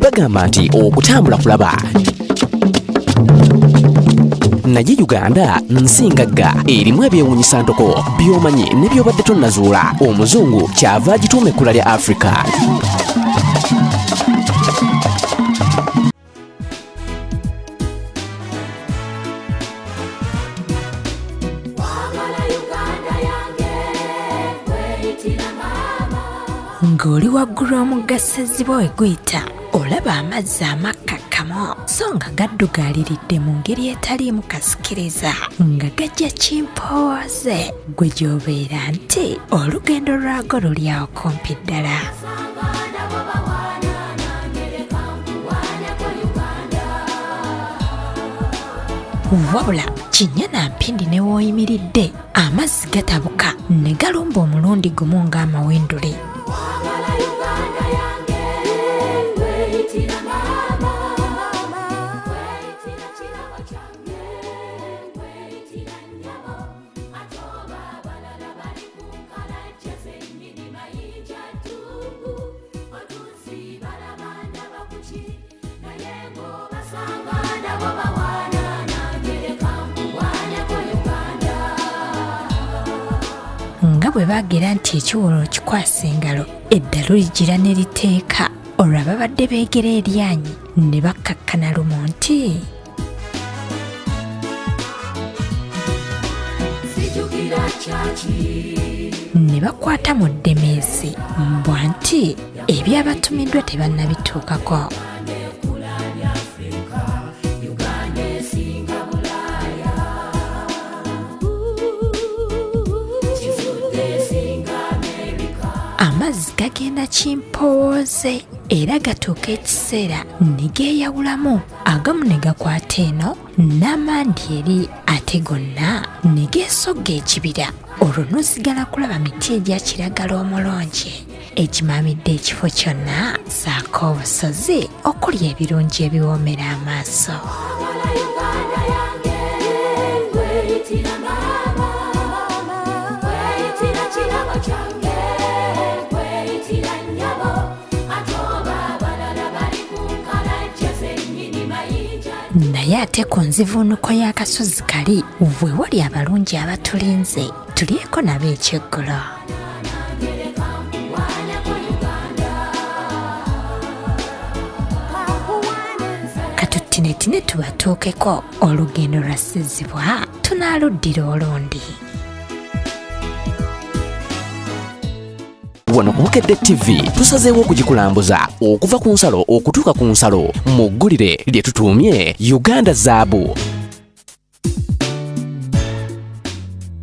bagamba nti okutambula kulaba. Naye Uganda nsingagga erimu ebyewuunyisa ntoko by'omanyi ne by'obadde tonnazuula. Omuzungu kyava agituuma ekkula lya Afrika. Ng'oli waggulu omugga Ssezzibwa we guyita olaba amazzi amakkakkamu so nga gaddugaaliridde mu ngeri etaliimu kasikiriza nga gajja kimpooze gwe gy'obeera nti olugendo lwago luli awo kumpi ddala. Wabula Kinyana Mpindi ne wooyimiridde amazzi gatabuka ne galumba omulundi gumu ng'amawendule. Nga bwe baagera nti ekiwolo kikwasa engalo eddalu ligira ne liteeka olwo ababadde beegera eryanyi ne bakkakkana lumu nti ne bakwata mu ddemeezi mbwa nti ebyabatumiddwa tebannabituukako. Amazzi gagenda kimpooze era gatuuka ekiseera ne geeyawulamu, agamu ne gakwata eno n'amandi eri ate gonna ne geesogga ekibira. Olwo n'osigala kulaba miti egya kiragala omulungi ekimaamidde ekifo kyonna ssaako obusozi okuli ebirungi ebiwoomera amaaso. Naye ate ku nzivuunuko y'akasozi kali we wali abalungi abatulinze tulyeko nabo ekyeggulo. Katuttinetine tubatuukeko olugendo lwa Ssezzibwa tunaaluddira olundi. Wano ku Bukedde TV tusazeewo okugikulambuza okuva ku nsalo okutuuka ku nsalo mu ggulire lye tutuumye Uganda zaabu.